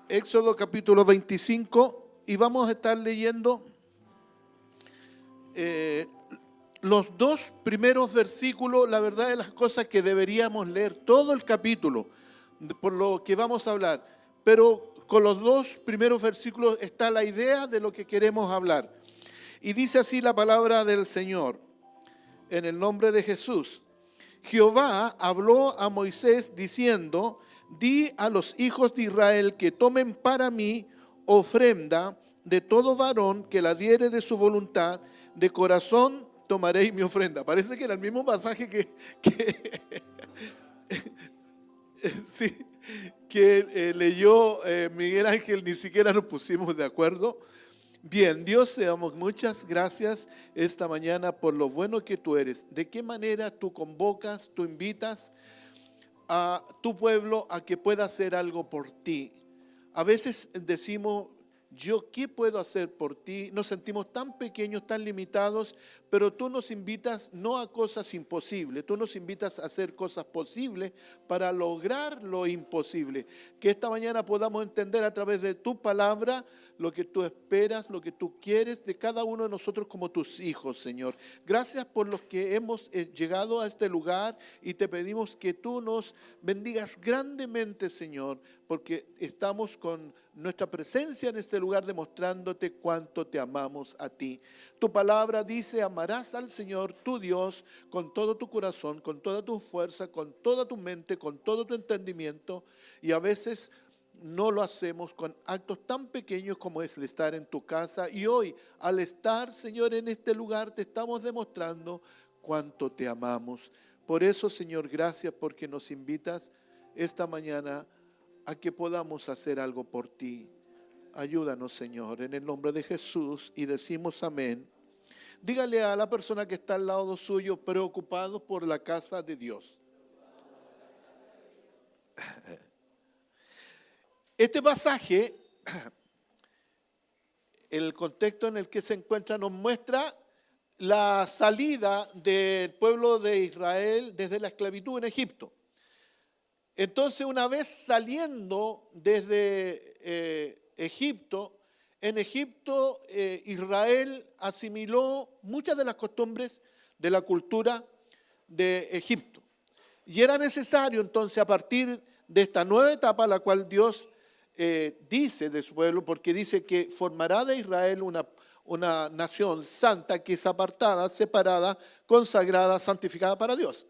Éxodo capítulo 25 y vamos a estar leyendo los dos primeros versículos, la verdad de las cosas que deberíamos leer todo el capítulo, por lo que vamos a hablar, pero con los dos primeros versículos está la idea de lo que queremos hablar. Y dice así la palabra del Señor, en el nombre de Jesús. Jehová habló a Moisés diciendo: di a los hijos de Israel que tomen para mí ofrenda de todo varón que la diere de su voluntad, de corazón tomaréis mi ofrenda. Parece que era el mismo pasaje sí, que leyó Miguel Ángel, ni siquiera nos pusimos de acuerdo. Bien, Dios, te damos muchas gracias esta mañana por lo bueno que tú eres. ¿De qué manera tú convocas, tú invitas a tu pueblo a que pueda hacer algo por ti? A veces decimos: ¿yo qué puedo hacer por ti? Nos sentimos tan pequeños, tan limitados, pero tú nos invitas no a cosas imposibles, tú nos invitas a hacer cosas posibles para lograr lo imposible. Que esta mañana podamos entender a través de tu palabra lo que tú esperas, lo que tú quieres de cada uno de nosotros como tus hijos, Señor. Gracias por los que hemos llegado a este lugar y te pedimos que tú nos bendigas grandemente, Señor, porque estamos con nuestra presencia en este lugar demostrándote cuánto te amamos a ti. Tu palabra dice: amarás al Señor tu Dios con todo tu corazón, con toda tu fuerza, con toda tu mente, con todo tu entendimiento, y a veces no lo hacemos con actos tan pequeños como es el estar en tu casa. Y hoy, al estar, Señor, en este lugar, te estamos demostrando cuánto te amamos. Por eso, Señor, gracias porque nos invitas esta mañana a que podamos hacer algo por ti. Ayúdanos, Señor, en el nombre de Jesús, y decimos amén. Dígale a la persona que está al lado suyo: preocupado por la casa de Dios. Este pasaje, el contexto en el que se encuentra, nos muestra la salida del pueblo de Israel desde la esclavitud en Egipto. Entonces, una vez saliendo desde Egipto, en Egipto Israel asimiló muchas de las costumbres de la cultura de Egipto. Y era necesario entonces, a partir de esta nueva etapa, a la cual Dios dice de su pueblo, porque dice que formará de Israel una nación santa que es apartada, separada, consagrada, santificada para Dios.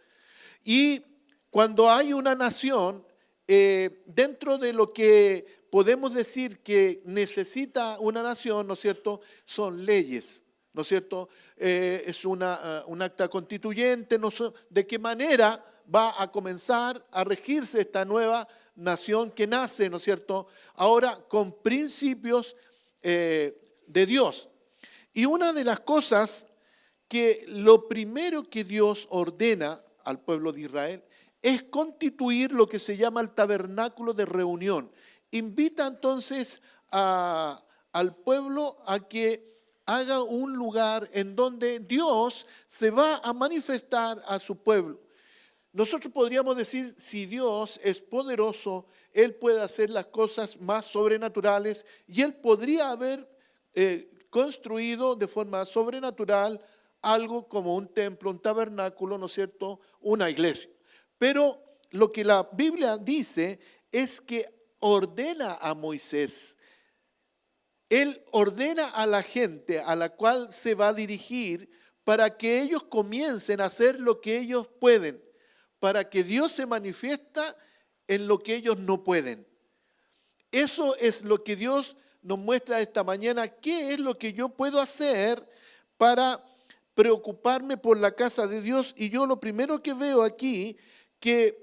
Y cuando hay una nación, dentro de lo que podemos decir que necesita una nación, ¿no es cierto?, son leyes, ¿no es cierto? Es un acta constituyente, ¿no? ¿De qué manera va a comenzar a regirse esta nueva nación que nace, ¿no es cierto?, ahora con principios de Dios? Y una de las cosas que lo primero que Dios ordena al pueblo de Israel es constituir lo que se llama el tabernáculo de reunión. Invita entonces al pueblo a que haga un lugar en donde Dios se va a manifestar a su pueblo. Nosotros podríamos decir, si Dios es poderoso, Él puede hacer las cosas más sobrenaturales, y Él podría haber construido de forma sobrenatural algo como un templo, un tabernáculo, ¿no es cierto?, una iglesia. Pero lo que la Biblia dice es que ordena a Moisés. Él ordena a la gente a la cual se va a dirigir para que ellos comiencen a hacer lo que ellos pueden, para que Dios se manifiesta en lo que ellos no pueden. Eso es lo que Dios nos muestra esta mañana. ¿Qué es lo que yo puedo hacer para preocuparme por la casa de Dios? Y yo lo primero que veo aquí, que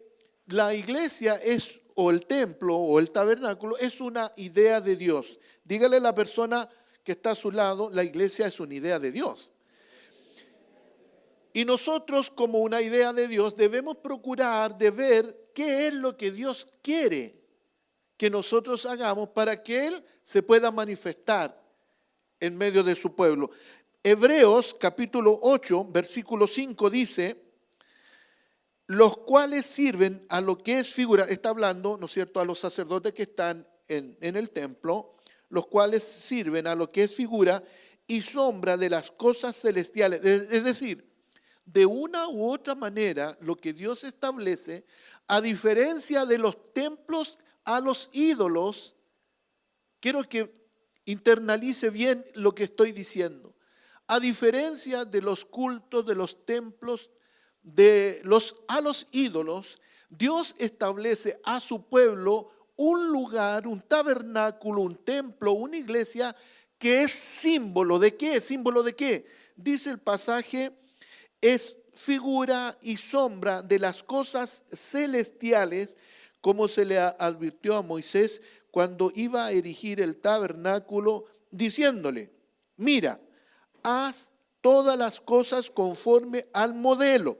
la iglesia es, o el templo, o el tabernáculo, es una idea de Dios. Dígale a la persona que está a su lado: la iglesia es una idea de Dios. Y nosotros, como una idea de Dios, debemos procurar de ver qué es lo que Dios quiere que nosotros hagamos para que Él se pueda manifestar en medio de su pueblo. Hebreos capítulo 8, versículo 5 dice: los cuales sirven a lo que es figura, está hablando, ¿no es cierto?, a los sacerdotes que están en el templo, los cuales sirven a lo que es figura y sombra de las cosas celestiales. Es decir, de una u otra manera, lo que Dios establece, a diferencia de los templos a los ídolos, quiero que internalice bien lo que estoy diciendo. A diferencia de los cultos, de los templos, a los ídolos, Dios establece a su pueblo un lugar, un tabernáculo, un templo, una iglesia que es símbolo ¿de qué? ¿Símbolo de qué? Dice el pasaje, es figura y sombra de las cosas celestiales, como se le advirtió a Moisés cuando iba a erigir el tabernáculo, diciéndole, mira, haz todas las cosas conforme al modelo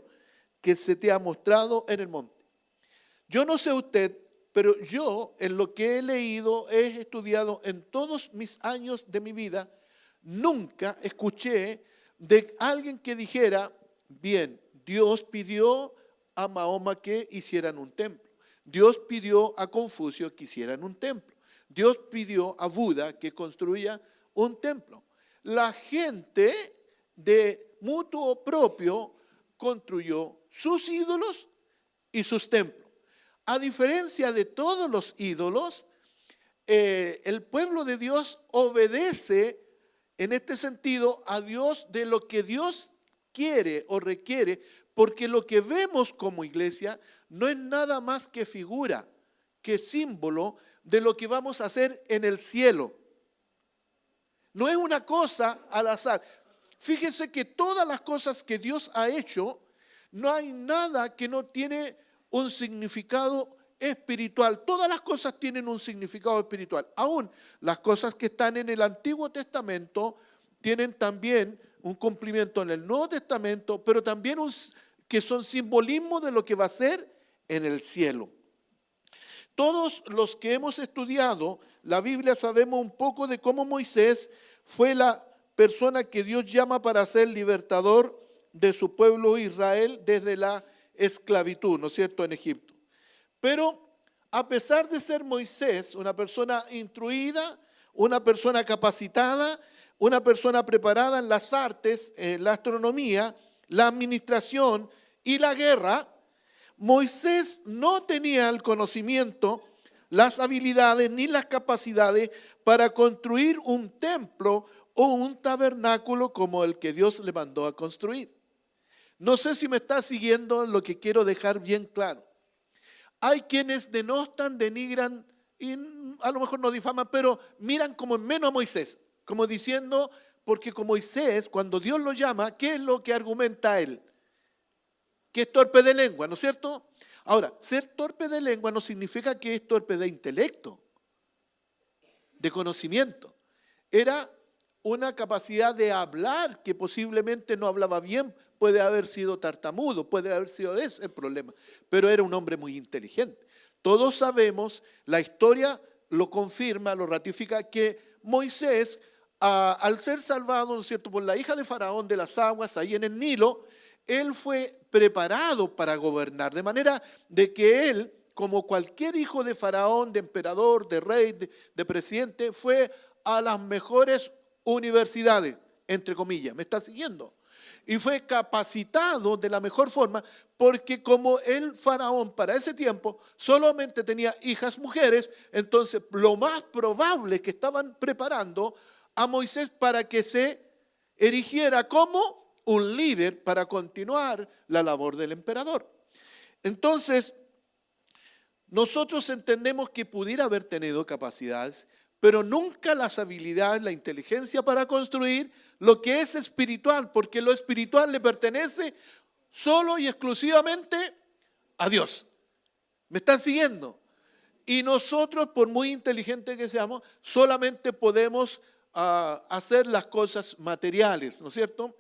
que se te ha mostrado en el monte. Yo no sé usted, pero yo en lo que he leído, he estudiado en todos mis años de mi vida, nunca escuché de alguien que dijera, bien, Dios pidió a Mahoma que hicieran un templo. Dios pidió a Confucio que hicieran un templo. Dios pidió a Buda que construya un templo. La gente de mutuo propio construyó sus ídolos y sus templos. A diferencia de todos los ídolos, el pueblo de Dios obedece en este sentido a Dios de lo que Dios quiere o requiere, porque lo que vemos como iglesia no es nada más que figura, que símbolo de lo que vamos a hacer en el cielo. No es una cosa al azar. Fíjese que todas las cosas que Dios ha hecho, no hay nada que no tiene un significado espiritual. Todas las cosas tienen un significado espiritual. Aún las cosas que están en el Antiguo Testamento tienen también un cumplimiento en el Nuevo Testamento, pero también que son simbolismo de lo que va a ser en el cielo. Todos los que hemos estudiado la Biblia sabemos un poco de cómo Moisés fue la persona que Dios llama para ser libertador de su pueblo Israel desde la esclavitud, ¿no es cierto?, en Egipto. Pero a pesar de ser Moisés una persona instruida, una persona capacitada, una persona preparada en las artes, en la astronomía, la administración y la guerra, Moisés no tenía el conocimiento, las habilidades ni las capacidades para construir un templo o un tabernáculo como el que Dios le mandó a construir. No sé si me está siguiendo lo que quiero dejar bien claro. Hay quienes denostan, denigran y a lo mejor no difaman, pero miran como en menos a Moisés, como diciendo, porque con Moisés, cuando Dios lo llama, ¿qué es lo que argumenta él? Que es torpe de lengua, ¿no es cierto? Ahora, ser torpe de lengua no significa que es torpe de intelecto, de conocimiento. Era una capacidad de hablar que posiblemente no hablaba bien, puede haber sido tartamudo, puede haber sido ese el problema, pero era un hombre muy inteligente. Todos sabemos, la historia lo confirma, lo ratifica, que Moisés, al ser salvado, ¿no es cierto?, por la hija de Faraón de las aguas, ahí en el Nilo, él fue preparado para gobernar, de manera de que él, como cualquier hijo de Faraón, de emperador, de rey, de presidente, fue a las mejores universidades, entre comillas, ¿me está siguiendo? Y fue capacitado de la mejor forma, porque como el Faraón para ese tiempo solamente tenía hijas mujeres, entonces lo más probable es que estaban preparando a Moisés para que se erigiera como un líder para continuar la labor del emperador. Entonces, nosotros entendemos que pudiera haber tenido capacidades, pero nunca las habilidades, la inteligencia para construir lo que es espiritual, porque lo espiritual le pertenece solo y exclusivamente a Dios. ¿Me están siguiendo? Y nosotros, por muy inteligentes que seamos, solamente podemos hacer las cosas materiales, ¿no es cierto?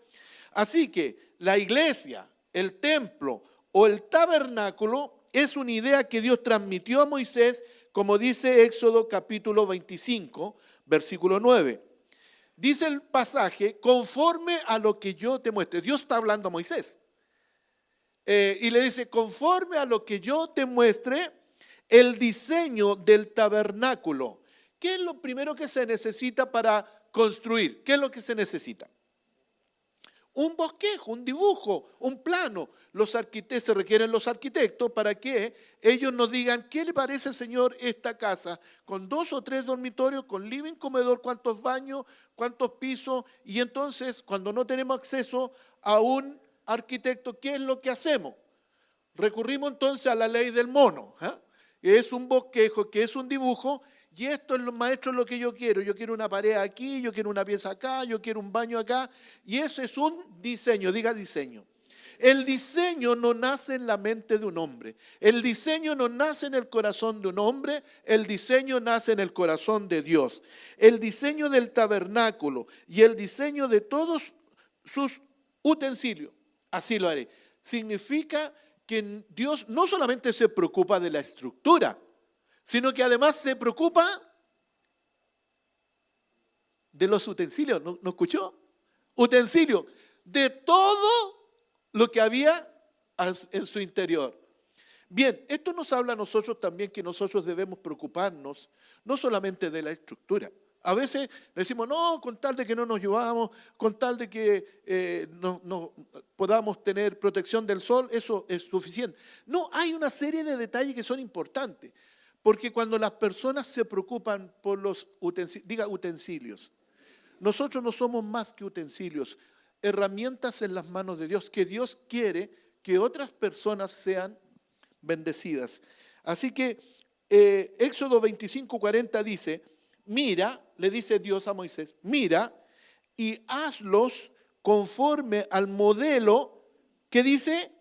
Así que la iglesia, el templo o el tabernáculo es una idea que Dios transmitió a Moisés, como dice Éxodo capítulo 25, versículo 9. Dice el pasaje, conforme a lo que yo te muestre. Dios está hablando a Moisés. Y le dice, conforme a lo que yo te muestre, el diseño del tabernáculo. ¿Qué es lo primero que se necesita para construir? ¿Qué es lo que se necesita? Un bosquejo, un dibujo, un plano. Se requieren los arquitectos para que ellos nos digan, ¿qué le parece, señor, esta casa? Con 2 o 3 dormitorios, con living, comedor, cuántos baños, cuántos pisos. Y entonces, cuando no tenemos acceso a un arquitecto, ¿qué es lo que hacemos? Recurrimos entonces a la ley del mono, que es un bosquejo, que es un dibujo. Y esto es maestro, lo que yo quiero. Yo quiero una pared aquí, yo quiero una pieza acá, yo quiero un baño acá. Y eso es un diseño, diga diseño. El diseño no nace en la mente de un hombre. El diseño no nace en el corazón de un hombre. El diseño nace en el corazón de Dios. El diseño del tabernáculo y el diseño de todos sus utensilios. Así lo haré. Significa que Dios no solamente se preocupa de la estructura, sino que además se preocupa de los utensilios. ¿No escuchó? Utensilios. De todo lo que había en su interior. Bien, esto nos habla a nosotros también que nosotros debemos preocuparnos no solamente de la estructura. A veces decimos, no, con tal de que no nos llovamos, con tal de que no podamos tener protección del sol, eso es suficiente. No, hay una serie de detalles que son importantes. Porque cuando las personas se preocupan por los utensilios, diga utensilios, nosotros no somos más que utensilios, herramientas en las manos de Dios, que Dios quiere que otras personas sean bendecidas. Así que Éxodo 25:40 dice, mira, le dice Dios a Moisés, mira y hazlos conforme al modelo que dice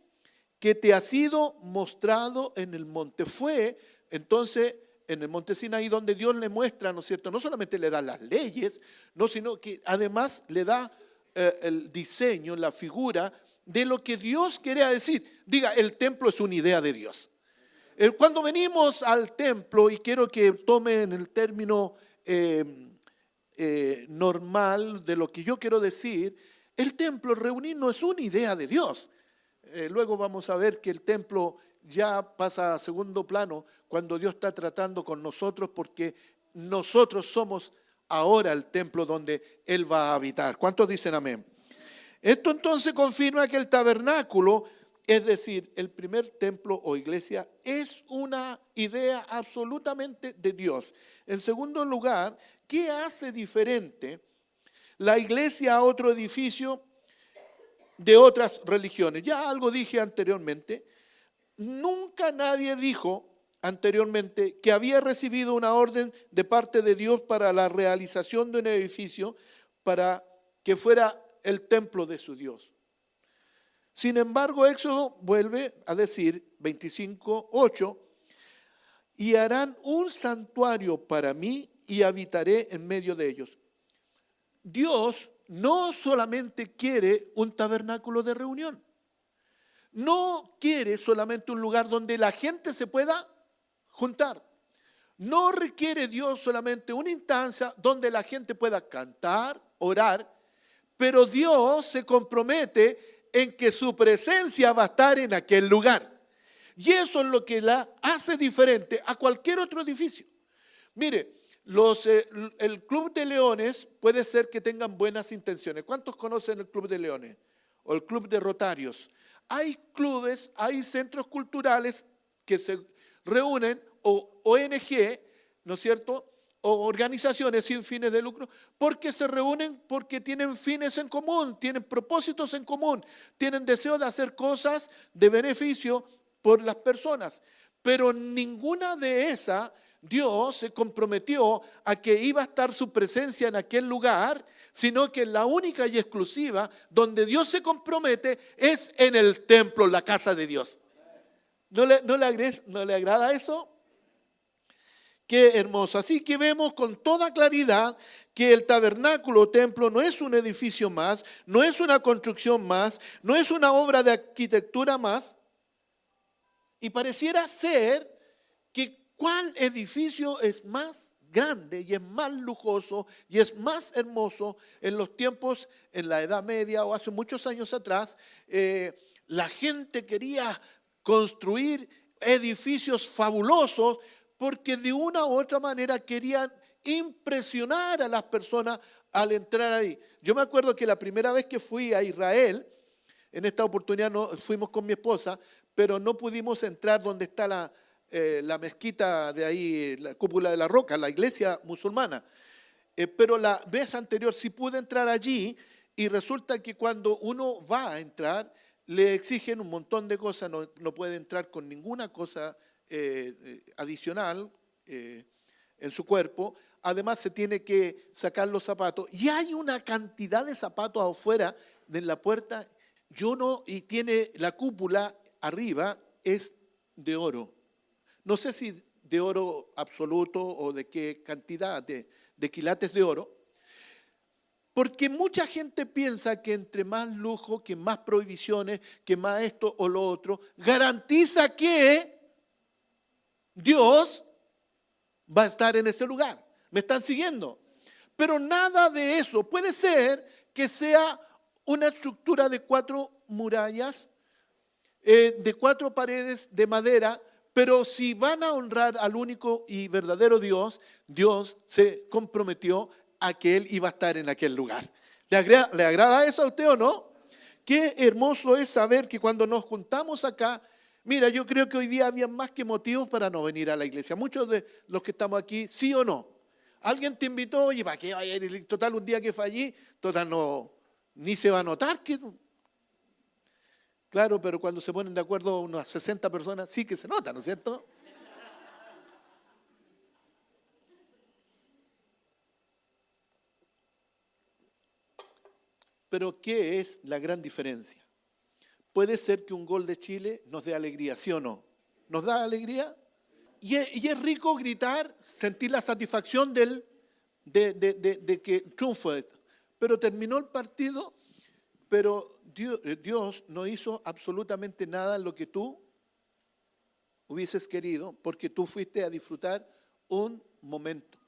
que te ha sido mostrado en el monte. Fue entonces en el monte Sinaí donde Dios le muestra, ¿no es cierto? No solamente le da las leyes, no, sino que además le da el diseño, la figura de lo que Dios quería decir. Diga, el templo es una idea de Dios. Cuando venimos al templo, y quiero que tomen el término normal de lo que yo quiero decir, el templo, reunirnos, es una idea de Dios. Luego vamos a ver que el templo ya pasa a segundo plano cuando Dios está tratando con nosotros, porque nosotros somos ahora el templo donde Él va a habitar. ¿Cuántos dicen amén? Esto entonces confirma que el tabernáculo, es decir, el primer templo o iglesia, es una idea absolutamente de Dios. En segundo lugar, ¿qué hace diferente la iglesia a otro edificio de otras religiones? Ya algo dije anteriormente. Nunca nadie dijo anteriormente que había recibido una orden de parte de Dios para la realización de un edificio para que fuera el templo de su Dios. Sin embargo, Éxodo vuelve a decir, 25:8, y harán un santuario para mí y habitaré en medio de ellos. Dios no solamente quiere un tabernáculo de reunión, no quiere solamente un lugar donde la gente se pueda juntar. No requiere Dios solamente una instancia donde la gente pueda cantar, orar, pero Dios se compromete en que su presencia va a estar en aquel lugar. Y eso es lo que la hace diferente a cualquier otro edificio. Mire, el Club de Leones puede ser que tengan buenas intenciones. ¿Cuántos conocen el Club de Leones? O el Club de Rotarios. Hay clubes, hay centros culturales que se reúnen, o ONG, ¿no es cierto?, o organizaciones sin fines de lucro, porque se reúnen porque tienen fines en común, tienen propósitos en común, tienen deseo de hacer cosas de beneficio por las personas. Pero ninguna de esas, Dios se comprometió a que iba a estar su presencia en aquel lugar, sino que la única y exclusiva donde Dios se compromete es en el templo, la casa de Dios. ¿No le agrada eso? Qué hermoso. Así que vemos con toda claridad que el tabernáculo o templo no es un edificio más, no es una construcción más, no es una obra de arquitectura más. Y pareciera ser que cuál edificio es más grande y es más lujoso y es más hermoso en los tiempos, en la Edad Media o hace muchos años atrás, la gente quería construir edificios fabulosos, porque de una u otra manera querían impresionar a las personas al entrar ahí. Yo me acuerdo que la primera vez que fui a Israel, en esta oportunidad fuimos con mi esposa, pero no pudimos entrar donde está la mezquita de ahí, la cúpula de la roca, la iglesia musulmana. Pero la vez anterior sí pude entrar allí, y resulta que cuando uno va a entrar, le exigen un montón de cosas, no puede entrar con ninguna cosa adicional en su cuerpo. Además se tiene que sacar los zapatos, y hay una cantidad de zapatos afuera de la puerta, y tiene la cúpula arriba, es de oro. No sé si de oro absoluto o de qué cantidad de quilates de oro, porque mucha gente piensa que entre más lujo, que más prohibiciones, que más esto o lo otro, garantiza que Dios va a estar en ese lugar. ¿Me están siguiendo? Pero nada de eso. Puede ser que sea una estructura de 4 murallas, de 4 paredes de madera, pero si van a honrar al único y verdadero Dios, Dios se comprometió a que Él iba a estar en aquel lugar. ¿Le agrada eso a usted o no? Qué hermoso es saber que cuando nos juntamos acá, mira, yo creo que hoy día había más que motivos para no venir a la iglesia. Muchos de los que estamos aquí, sí o no. Alguien te invitó, oye, ¿para qué vaya a ir? Total, un día que fallí, total, no, ni se va a notar que... Claro, pero cuando se ponen de acuerdo unas 60 personas, sí que se nota, ¿no es cierto? Pero ¿qué es la gran diferencia? Puede ser que un gol de Chile nos dé alegría, ¿sí o no? ¿Nos da alegría? Y es rico gritar, sentir la satisfacción de que triunfo. Pero terminó el partido, pero Dios no hizo absolutamente nada en lo que tú hubieses querido, porque tú fuiste a disfrutar un momento.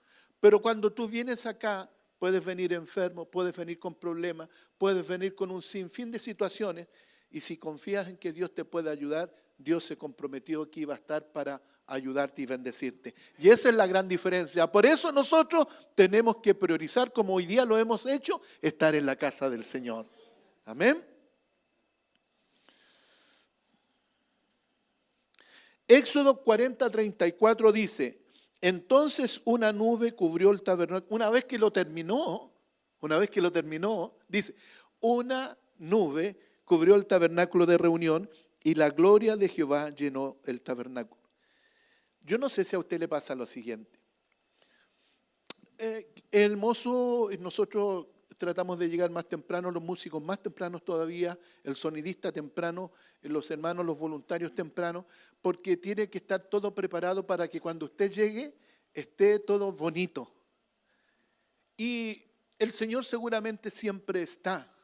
Pero cuando tú vienes acá, puedes venir enfermo, puedes venir con problemas, puedes venir con un sinfín de situaciones, y si confías en que Dios te puede ayudar, Dios se comprometió que iba a estar para ayudarte y bendecirte. Y esa es la gran diferencia. Por eso nosotros tenemos que priorizar, como hoy día lo hemos hecho, estar en la casa del Señor. Amén. Éxodo 40:34 dice: entonces una nube cubrió el tabernáculo. Una vez que lo terminó, dice, una nube cubrió el tabernáculo de reunión y la gloria de Jehová llenó el tabernáculo. Yo no sé si a usted le pasa lo siguiente. Hermoso, nosotros tratamos de llegar más temprano, los músicos más tempranos todavía, el sonidista temprano, los hermanos, los voluntarios temprano, porque tiene que estar todo preparado para que cuando usted llegue esté todo bonito. Y el Señor seguramente siempre está,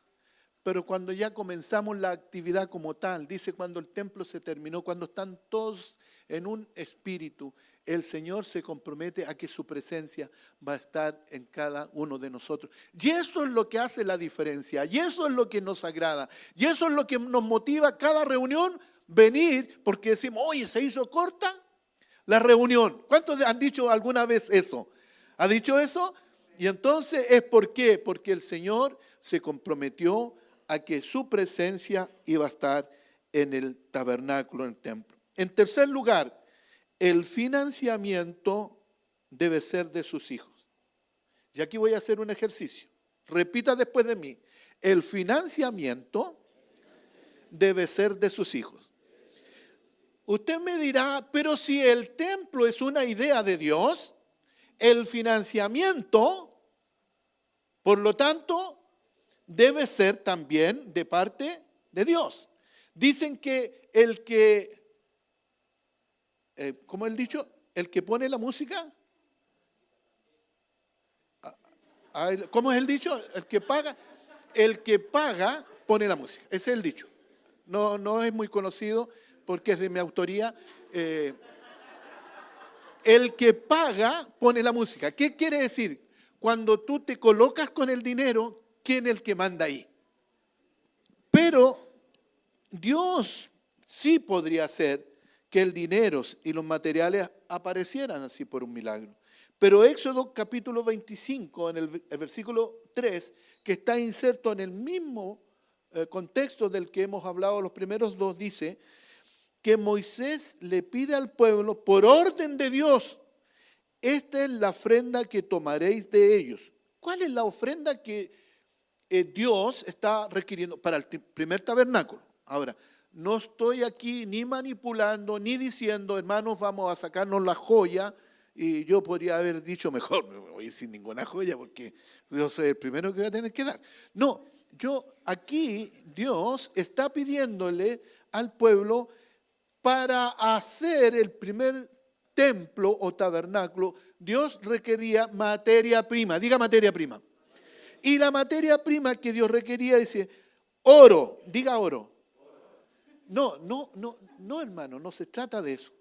pero cuando ya comenzamos la actividad como tal, dice cuando el templo se terminó, cuando están todos en un espíritu, el Señor se compromete a que su presencia va a estar en cada uno de nosotros. Y eso es lo que hace la diferencia, y eso es lo que nos agrada, y eso es lo que nos motiva cada reunión, venir, porque decimos, oye, se hizo corta la reunión. ¿Cuántos han dicho alguna vez eso? ¿Ha dicho eso? Y entonces es ¿por qué? Porque el Señor se comprometió a que su presencia iba a estar en el tabernáculo, en el templo. En tercer lugar, el financiamiento debe ser de sus hijos. Y aquí voy a hacer un ejercicio. Repita después de mí. El financiamiento debe ser de sus hijos. Usted me dirá, pero si el templo es una idea de Dios, el financiamiento, por lo tanto, debe ser también de parte de Dios. Dicen que ¿cómo es el dicho? El que pone la música. ¿Cómo es el dicho? El que paga pone la música. Ese es el dicho. No es muy conocido porque es de mi autoría. El que paga pone la música. ¿Qué quiere decir? Cuando tú te colocas con el dinero, ¿quién es el que manda ahí? Pero Dios sí podría ser que el dinero y los materiales aparecieran así por un milagro. Pero Éxodo capítulo 25, en el versículo 3, que está inserto en el mismo contexto del que hemos hablado los primeros dos, dice que Moisés le pide al pueblo, por orden de Dios, esta es la ofrenda que tomaréis de ellos. ¿Cuál es la ofrenda que Dios está requiriendo para el primer tabernáculo? Ahora, no estoy aquí ni manipulando, ni diciendo, hermanos, vamos a sacarnos la joya, y yo podría haber dicho mejor, me voy sin ninguna joya porque yo soy el primero que voy a tener que dar. No, aquí Dios está pidiéndole al pueblo para hacer el primer templo o tabernáculo. Dios requería materia prima, diga materia prima. Y la materia prima que Dios requería dice oro, diga oro. No, hermano, no se trata de eso.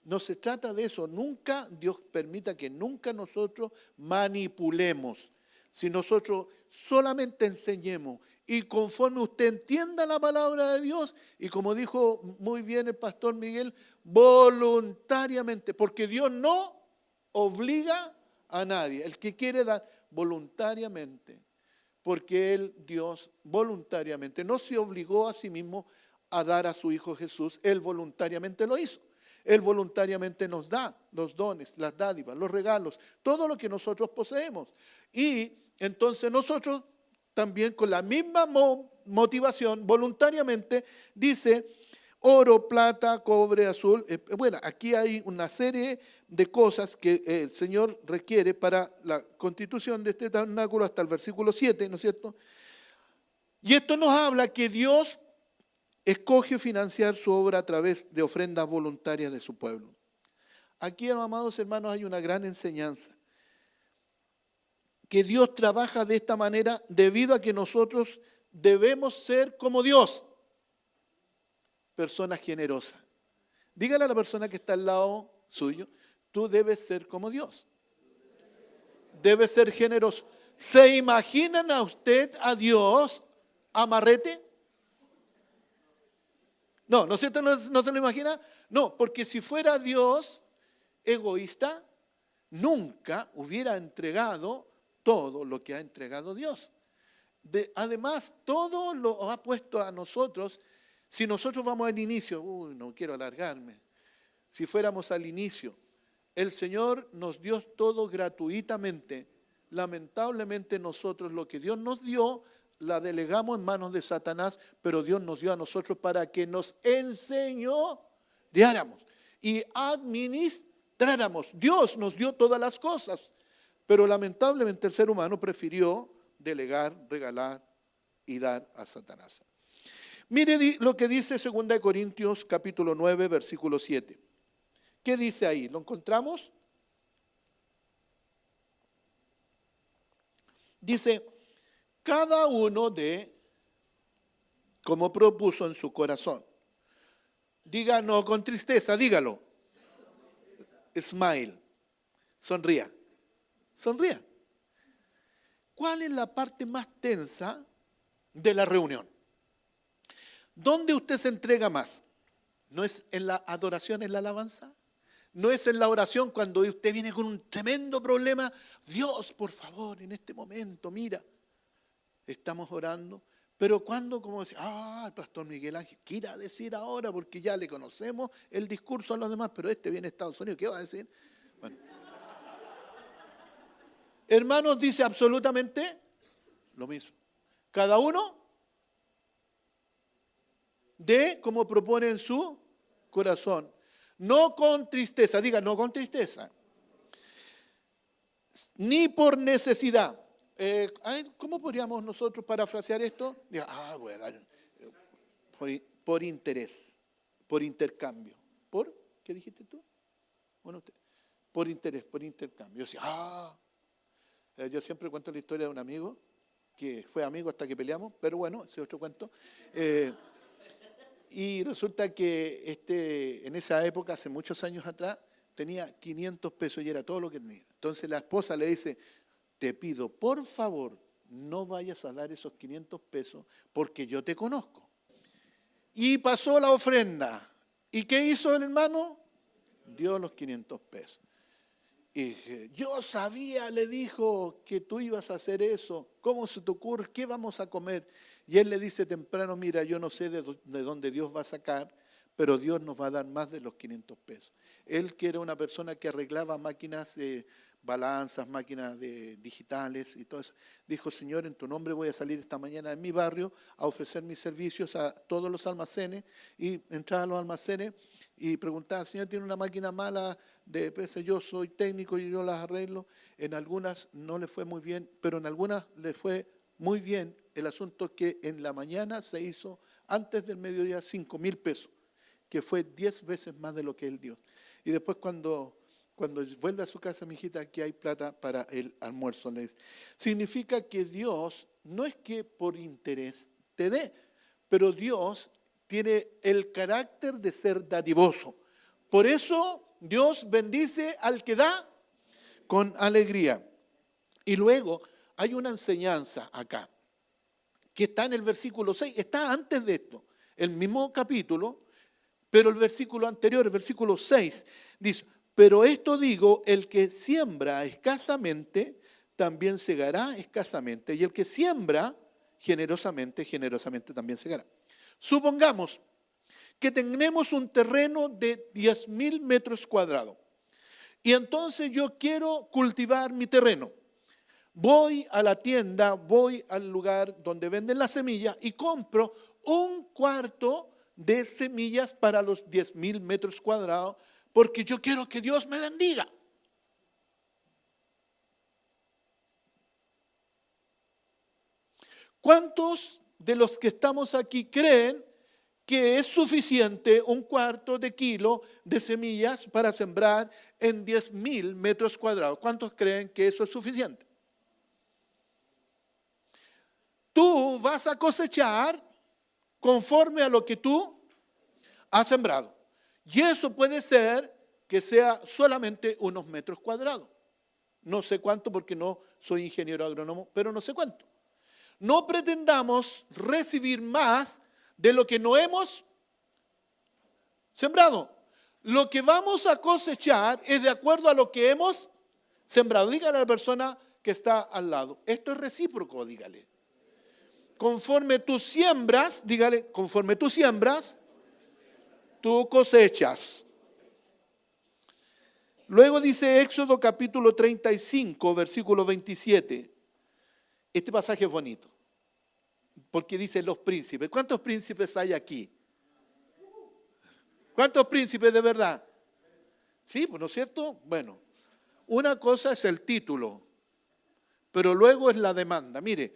No se trata de eso. Nunca, Dios permita que nunca nosotros manipulemos. Si nosotros solamente enseñemos y conforme usted entienda la palabra de Dios, y como dijo muy bien el pastor Miguel, voluntariamente, porque Dios no obliga a nadie. El que quiere dar voluntariamente, porque Dios voluntariamente no se obligó a sí mismo a dar a su Hijo Jesús, Él voluntariamente lo hizo. Él voluntariamente nos da los dones, las dádivas, los regalos, todo lo que nosotros poseemos. Y entonces nosotros también con la misma motivación, voluntariamente, dice oro, plata, cobre, azul. Bueno, aquí hay una serie de cosas que el Señor requiere para la constitución de este tabernáculo hasta el versículo 7, ¿no es cierto? Y esto nos habla que Dios escoge financiar su obra a través de ofrendas voluntarias de su pueblo. Aquí, amados hermanos, hay una gran enseñanza. Que Dios trabaja de esta manera debido a que nosotros debemos ser como Dios. Personas generosas. Dígale a la persona que está al lado suyo, tú debes ser como Dios. Debes ser generoso. ¿Se imaginan a usted a Dios amarrete? No, ¿no es cierto? ¿No se lo imagina? No, porque si fuera Dios egoísta, nunca hubiera entregado todo lo que ha entregado Dios. Además, todo lo ha puesto a nosotros. Si nosotros vamos al inicio, no quiero alargarme. Si fuéramos al inicio, el Señor nos dio todo gratuitamente. Lamentablemente nosotros lo que Dios nos dio, la delegamos en manos de Satanás, pero Dios nos dio a nosotros para que nos enseñoreáramos y administráramos. Dios nos dio todas las cosas, pero lamentablemente el ser humano prefirió delegar, regalar y dar a Satanás. Mire lo que dice 2 Corintios capítulo 9, versículo 7. ¿Qué dice ahí? ¿Lo encontramos? Dice, cada uno como propuso en su corazón. Diga no con tristeza, dígalo. Smile. Sonría. Sonría. ¿Cuál es la parte más tensa de la reunión? ¿Dónde usted se entrega más? ¿No es en la adoración, en la alabanza? ¿No es en la oración cuando usted viene con un tremendo problema? Dios, por favor, en este momento, mira. Estamos orando, pero cuando, como decía, el pastor Miguel Ángel, ¿qué irá a decir ahora? Porque ya le conocemos el discurso a los demás, pero este viene a Estados Unidos, ¿qué va a decir? Bueno. Hermanos, dice absolutamente lo mismo. Cada uno como propone en su corazón. No con tristeza, diga, no con tristeza. Ni por necesidad. ¿Cómo podríamos nosotros parafrasear esto? Diga, voy a dar por interés, por intercambio. ¿Por? ¿Qué dijiste tú? Bueno, por interés, por intercambio. Yo decía, yo siempre cuento la historia de un amigo que fue amigo hasta que peleamos, pero bueno, ese es otro cuento. Y resulta que en esa época, hace muchos años atrás, tenía 500 pesos y era todo lo que tenía. Entonces la esposa le dice, te pido, por favor, no vayas a dar esos 500 pesos porque yo te conozco. Y pasó la ofrenda ¿Y qué hizo el hermano? Dio los 500 pesos. Y dije, yo sabía, le dijo, que tú ibas a hacer eso. ¿Cómo se te ocurre? ¿Qué vamos a comer? Y él le dice temprano, mira, yo no sé de dónde Dios va a sacar, pero Dios nos va a dar más de los 500 pesos. Él, que era una persona que arreglaba máquinas de balanzas, máquinas digitales y todo eso, dijo, Señor, en tu nombre voy a salir esta mañana en mi barrio a ofrecer mis servicios a todos los almacenes. Y entraba a los almacenes y preguntaba, Señor, ¿tiene una máquina mala de PC? Yo soy técnico y yo las arreglo. En algunas no le fue muy bien, pero en algunas le fue muy bien. El asunto es que en la mañana se hizo, antes del mediodía, 5,000 pesos, que fue 10 veces más de lo que él dio. Y después cuando vuelve a su casa, mi hijita, aquí hay plata para el almuerzo. Le dice. Significa que Dios no es que por interés te dé, pero Dios tiene el carácter de ser dadivoso. Por eso Dios bendice al que da con alegría. Y luego hay una enseñanza acá, que está en el versículo 6, está antes de esto, el mismo capítulo, pero el versículo anterior, el versículo 6, dice, pero esto digo, el que siembra escasamente, también segará escasamente, y el que siembra generosamente, generosamente también segará. Supongamos que tenemos un terreno de 10,000 metros cuadrados, y entonces yo quiero cultivar mi terreno. Voy a la tienda, voy al lugar donde venden las semillas y compro un cuarto de semillas para los 10,000 metros cuadrados porque yo quiero que Dios me bendiga. ¿Cuántos de los que estamos aquí creen que es suficiente un cuarto de kilo de semillas para sembrar en 10,000 metros cuadrados? ¿Cuántos creen que eso es suficiente? Tú vas a cosechar conforme a lo que tú has sembrado. Y eso puede ser que sea solamente unos metros cuadrados. No sé cuánto porque no soy ingeniero agrónomo, pero no sé cuánto. No pretendamos recibir más de lo que no hemos sembrado. Lo que vamos a cosechar es de acuerdo a lo que hemos sembrado. Dígale a la persona que está al lado. Esto es recíproco, dígale. Conforme tú siembras, dígale, conforme tú siembras, tú cosechas. Luego dice Éxodo capítulo 35, versículo 27. Este pasaje es bonito, porque dice los príncipes. ¿Cuántos príncipes hay aquí? ¿Cuántos príncipes de verdad? Sí, ¿no es cierto? Bueno, una cosa es el título, pero luego es la demanda. Mire,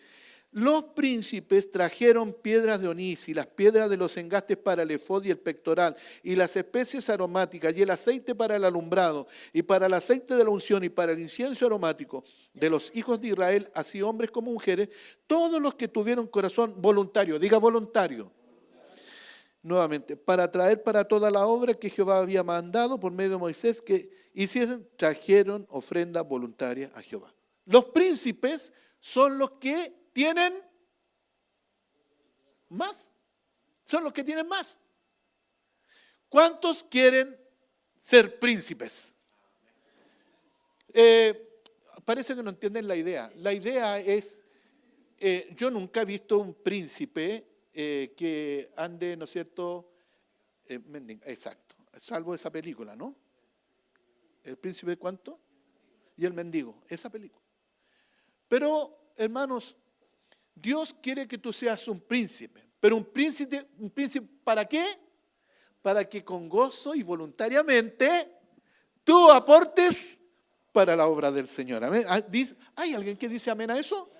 los príncipes trajeron piedras de onís y las piedras de los engastes para el efod y el pectoral y las especies aromáticas y el aceite para el alumbrado y para el aceite de la unción y para el incienso aromático de los hijos de Israel, así hombres como mujeres, todos los que tuvieron corazón voluntario, diga voluntario. Nuevamente, para traer para toda la obra que Jehová había mandado por medio de Moisés que hiciesen, trajeron ofrenda voluntaria a Jehová. Los príncipes son los que tienen más. Son los que tienen más. ¿Cuántos quieren ser príncipes? Parece que no entienden la idea. La idea es, yo nunca he visto un príncipe que ande, ¿no es cierto? Exacto, salvo esa película, ¿no? ¿El príncipe cuánto? Y el mendigo, esa película. Pero, hermanos, Dios quiere que tú seas un príncipe, pero un príncipe ¿para qué? Para que con gozo y voluntariamente tú aportes para la obra del Señor. ¿Amén? ¿Hay alguien que dice amén a eso?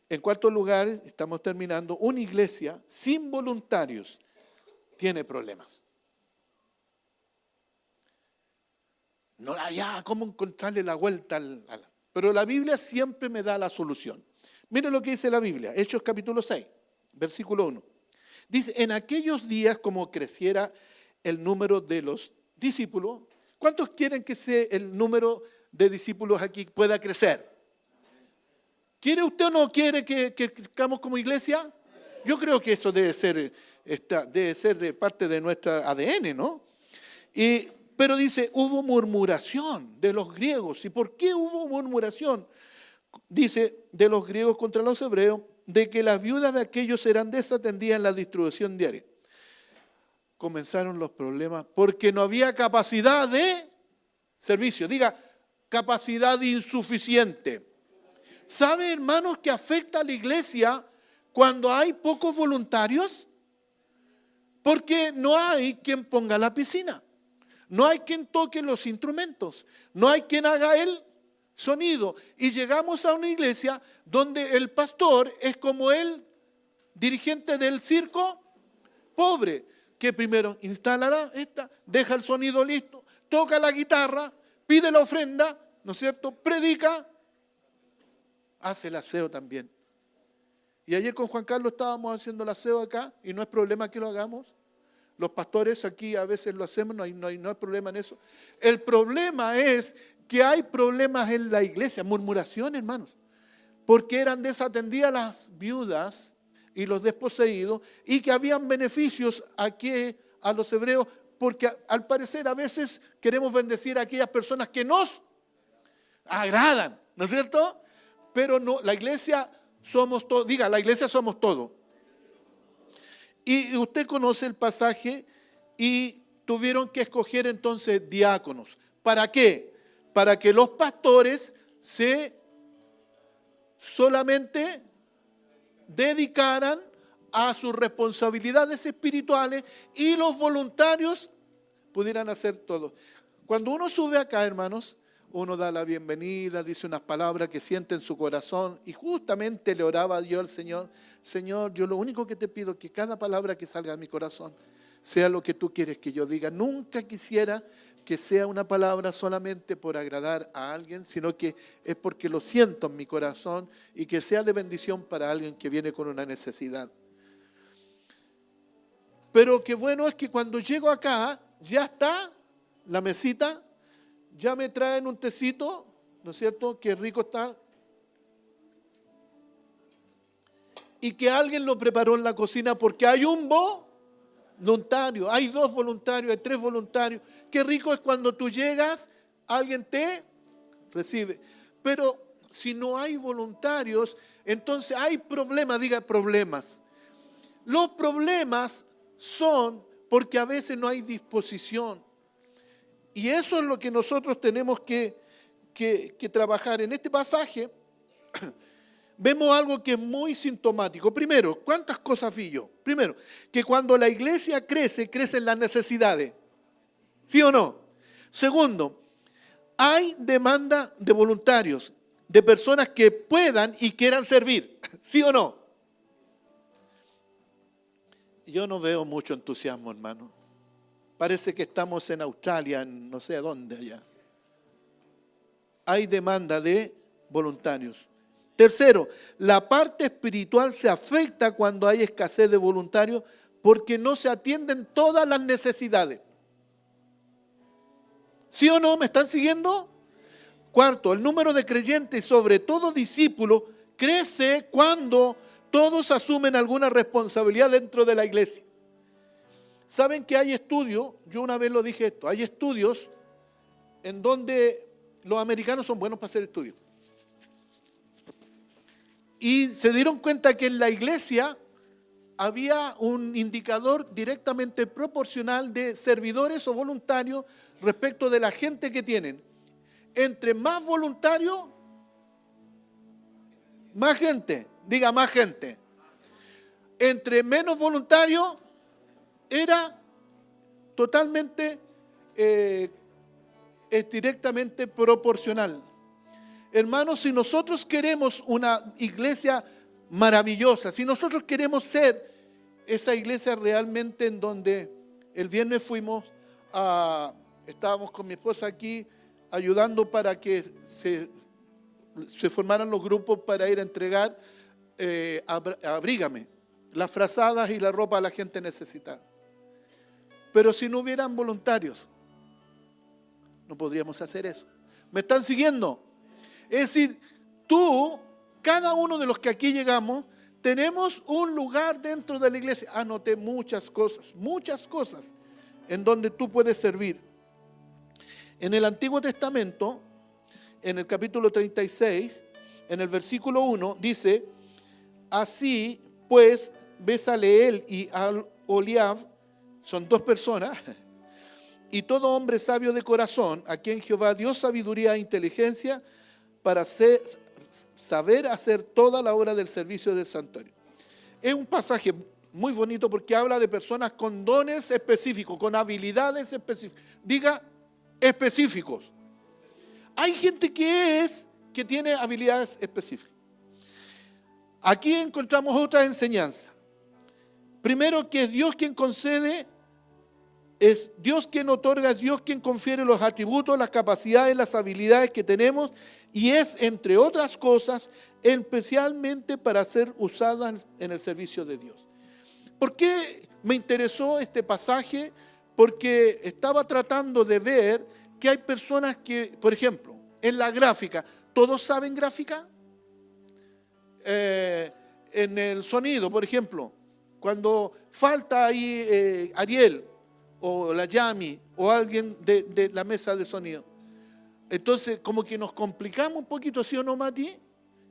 En cuarto lugar, estamos terminando, una iglesia sin voluntarios tiene problemas. No hay cómo encontrarle la vuelta pero la Biblia siempre me da la solución. Miren lo que dice la Biblia, Hechos capítulo 6, versículo 1. Dice, en aquellos días como creciera el número de los discípulos, ¿cuántos quieren que el número de discípulos aquí pueda crecer? ¿Quiere usted o no quiere que crezcamos como iglesia? Yo creo que eso debe ser debe ser de parte de nuestro ADN, ¿no? Pero dice, hubo murmuración de los griegos. ¿Y por qué hubo murmuración? Dice, de los griegos contra los hebreos, de que las viudas de aquellos eran desatendidas en la distribución diaria. Comenzaron los problemas porque no había capacidad de servicio. Diga, capacidad insuficiente. ¿Sabe, hermanos, que afecta a la iglesia cuando hay pocos voluntarios? Porque no hay quien ponga la piscina. No hay quien toque los instrumentos. No hay quien haga el sonido. Y llegamos a una iglesia donde el pastor es como el dirigente del circo pobre, que primero instalará deja el sonido listo, toca la guitarra, pide la ofrenda, ¿no es cierto? Predica, hace el aseo también. Y ayer con Juan Carlos estábamos haciendo el aseo acá y no es problema que lo hagamos. Los pastores aquí a veces lo hacemos, no hay problema en eso. El problema es que hay problemas en la iglesia, murmuración, hermanos, porque eran desatendidas las viudas y los desposeídos y que habían beneficios aquí a los hebreos, porque al parecer a veces queremos bendecir a aquellas personas que nos agradan, ¿no es cierto? Pero no, la iglesia somos todos, diga, la iglesia somos todos. Y usted conoce el pasaje y tuvieron que escoger entonces diáconos. ¿Para qué? Para que los pastores se solamente dedicaran a sus responsabilidades espirituales y los voluntarios pudieran hacer todo. Cuando uno sube acá, hermanos, uno da la bienvenida, dice unas palabras que siente en su corazón y justamente le oraba yo al Señor. Señor, yo lo único que te pido es que cada palabra que salga de mi corazón sea lo que tú quieres que yo diga. Nunca quisiera que sea una palabra solamente por agradar a alguien, sino que es porque lo siento en mi corazón y que sea de bendición para alguien que viene con una necesidad. Pero qué bueno es que cuando llego acá, ya está la mesita, ya me traen un tecito, ¿no es cierto? Qué rico está. Y que alguien lo preparó en la cocina porque hay un voluntario, hay 2 voluntarios, hay 3 voluntarios. Qué rico es cuando tú llegas, alguien te recibe. Pero si no hay voluntarios, entonces hay problemas, diga problemas. Los problemas son porque a veces no hay disposición. Y eso es lo que nosotros tenemos que trabajar. En este pasaje vemos algo que es muy sintomático. Primero, ¿cuántas cosas vi yo? Primero, que cuando la iglesia crece, crecen las necesidades. ¿Sí o no? Segundo, hay demanda de voluntarios, de personas que puedan y quieran servir. ¿Sí o no? Yo no veo mucho entusiasmo, hermano. Parece que estamos en Australia, en no sé a dónde allá. Hay demanda de voluntarios. Tercero, la parte espiritual se afecta cuando hay escasez de voluntarios porque no se atienden todas las necesidades. ¿Sí o no? ¿Me están siguiendo? Cuarto, el número de creyentes, sobre todo discípulos, crece cuando todos asumen alguna responsabilidad dentro de la iglesia. ¿Saben que hay estudios? Yo una vez lo dije esto, hay estudios en donde los americanos son buenos para hacer estudios. Y se dieron cuenta que en la iglesia había un indicador directamente proporcional de servidores o voluntarios respecto de la gente que tienen. Entre más voluntarios, más gente. Diga, más gente. Entre menos voluntarios, era totalmente, es directamente proporcional. Hermanos, si nosotros queremos una iglesia maravillosa, si nosotros queremos ser esa iglesia realmente en donde el viernes estábamos con mi esposa aquí ayudando para que se formaran los grupos para ir a entregar abrígame, las frazadas y la ropa a la gente necesitada. Pero si no hubieran voluntarios, no podríamos hacer eso. ¿Me están siguiendo? Es decir, cada uno de los que aquí llegamos, tenemos un lugar dentro de la iglesia. Anoté muchas cosas en donde tú puedes servir. En el Antiguo Testamento, en el capítulo 36, en el versículo 1, dice: así pues, Bezaleel y Aholiab, son dos personas, y todo hombre sabio de corazón, a quien Jehová dio sabiduría e inteligencia para saber hacer toda la obra del servicio del santuario. Es un pasaje muy bonito porque habla de personas con dones específicos, con habilidades específicas. Diga, específicos. Hay gente que tiene habilidades específicas. Aquí encontramos otra enseñanza. Primero, que es Dios quien concede, es Dios quien otorga, es Dios quien confiere los atributos, las capacidades, las habilidades que tenemos, y es, entre otras cosas, especialmente para ser usadas en el servicio de Dios. ¿Por qué me interesó este pasaje? Porque estaba tratando de ver que hay personas que, por ejemplo, en la gráfica, ¿todos saben gráfica? En el sonido, por ejemplo, cuando falta ahí Ariel o la Yami o alguien de la mesa de sonido, entonces como que nos complicamos un poquito, ¿sí o no, Mati?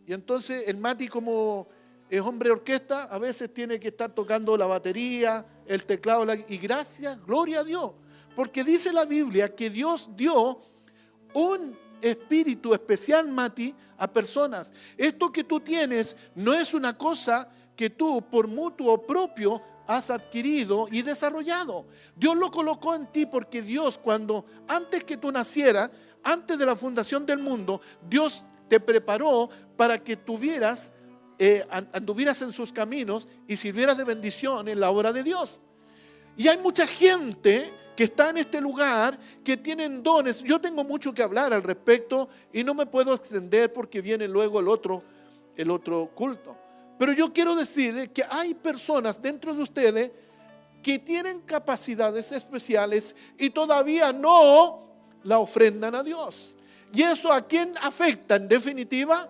Y entonces el Mati, como es hombre de orquesta, a veces tiene que estar tocando la batería, el teclado, y gracias, gloria a Dios, porque dice la Biblia que Dios dio un espíritu especial, Mati, a personas. Esto que tú tienes no es una cosa que tú por mutuo propio has adquirido y desarrollado. Dios lo colocó en ti porque Dios, antes que tú nacieras, antes de la fundación del mundo, Dios te preparó para que anduvieras en sus caminos y sirvieras de bendición en la obra de Dios. Y hay mucha gente que está en este lugar, que tienen dones. Yo tengo mucho que hablar al respecto y no me puedo extender porque viene luego el otro culto. Pero yo quiero decirles que hay personas dentro de ustedes que tienen capacidades especiales y todavía no la ofrendan a Dios. ¿Y eso a quién afecta en definitiva?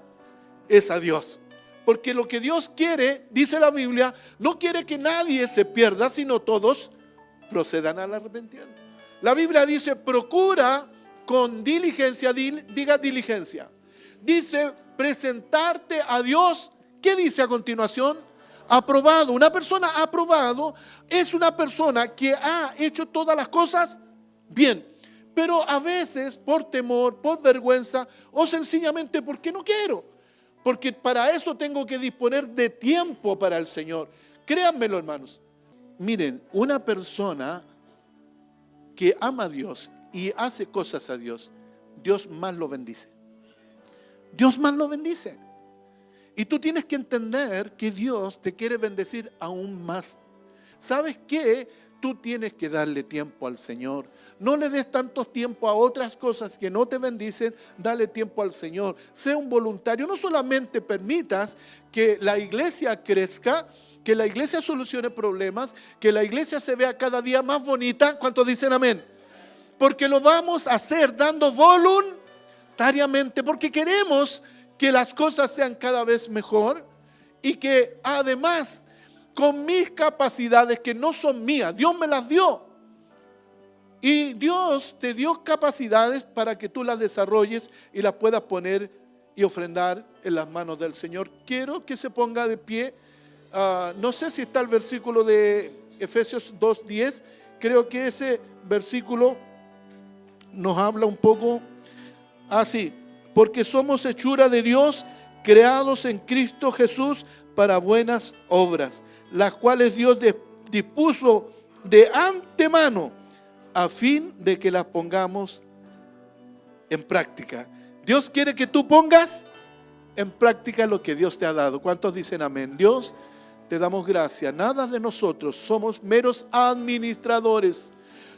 Es a Dios. Porque lo que Dios quiere, dice la Biblia, no quiere que nadie se pierda, sino todos procedan al arrepentimiento. La Biblia dice: procura con diligencia, diga diligencia. Dice presentarte a Dios. ¿Qué dice a continuación? Aprobado. Una persona aprobado es una persona que ha hecho todas las cosas bien, pero a veces por temor, por vergüenza o sencillamente porque no quiero, porque para eso tengo que disponer de tiempo para el Señor. Créanmelo, hermanos. Miren, una persona que ama a Dios y hace cosas a Dios, Dios más lo bendice. Dios más lo bendice. Y tú tienes que entender que Dios te quiere bendecir aún más. ¿Sabes qué? Tú tienes que darle tiempo al Señor. No le des tanto tiempo a otras cosas que no te bendicen. Dale tiempo al Señor. Sé un voluntario. No solamente permitas que la iglesia crezca, que la iglesia solucione problemas, que la iglesia se vea cada día más bonita. ¿Cuántos dicen amén? Porque lo vamos a hacer dando voluntariamente, porque queremos que las cosas sean cada vez mejor y que además con mis capacidades, que no son mías, Dios me las dio. Y Dios te dio capacidades para que tú las desarrolles y las puedas poner y ofrendar en las manos del Señor. Quiero que se ponga de pie. No sé si está el versículo de Efesios 2:10. Creo que ese versículo nos habla un poco así. Porque somos hechura de Dios, creados en Cristo Jesús para buenas obras, las cuales Dios dispuso de antemano a fin de que las pongamos en práctica. Dios quiere que tú pongas en práctica lo que Dios te ha dado. ¿Cuántos dicen amén? Dios, te damos gracias. Nada de nosotros, somos meros administradores.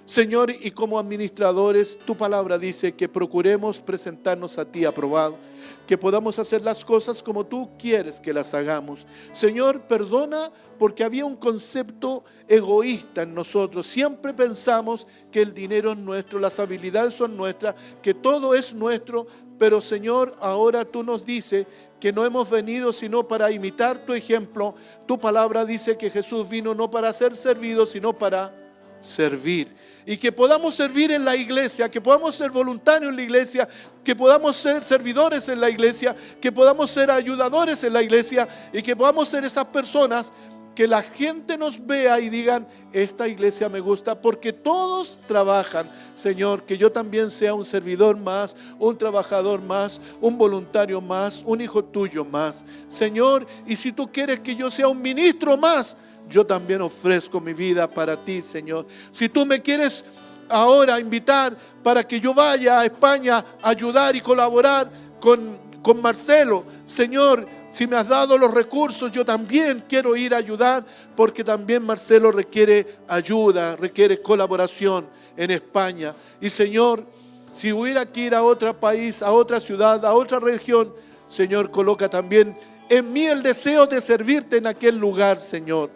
Señor, y como administradores, tu palabra dice que procuremos presentarnos a ti aprobado, que podamos hacer las cosas como tú quieres que las hagamos. Señor, perdona porque había un concepto egoísta en nosotros. Siempre pensamos que el dinero es nuestro, las habilidades son nuestras, que todo es nuestro, Pero Señor, ahora tú nos dices que no hemos venido sino para imitar tu ejemplo. Tu palabra dice que Jesús vino no para ser servido, sino para servir. Y que podamos servir en la iglesia, que podamos ser voluntarios en la iglesia, que podamos ser servidores en la iglesia, que podamos ser ayudadores en la iglesia y que podamos ser esas personas que la gente nos vea y digan, esta iglesia me gusta porque todos trabajan. Señor, que yo también sea un servidor más, un trabajador más, un voluntario más, un hijo tuyo más. Señor, y si tú quieres que yo sea un ministro más, yo también ofrezco mi vida para ti, Señor. Si tú me quieres ahora invitar para que yo vaya a España a ayudar y colaborar con Marcelo, Señor, si me has dado los recursos, yo también quiero ir a ayudar, porque también Marcelo requiere ayuda, requiere colaboración en España. Y Señor, si hubiera que ir a otro país, a otra ciudad, a otra región, Señor, coloca también en mí el deseo de servirte en aquel lugar, Señor.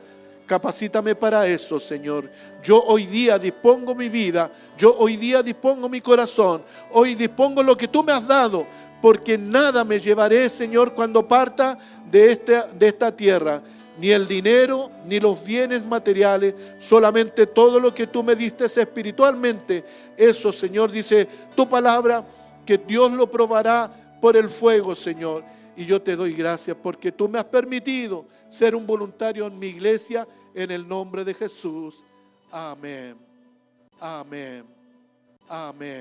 Capacítame para eso, Señor. Yo hoy día dispongo mi vida, yo hoy día dispongo mi corazón, hoy dispongo lo que tú me has dado, porque nada me llevaré, Señor, cuando parta de esta tierra, ni el dinero, ni los bienes materiales, solamente todo lo que tú me diste espiritualmente. Eso, Señor, dice tu palabra, que Dios lo probará por el fuego, Señor. Y yo te doy gracias porque tú me has permitido ser un voluntario en mi iglesia, en el nombre de Jesús. Amén. Amén. Amén.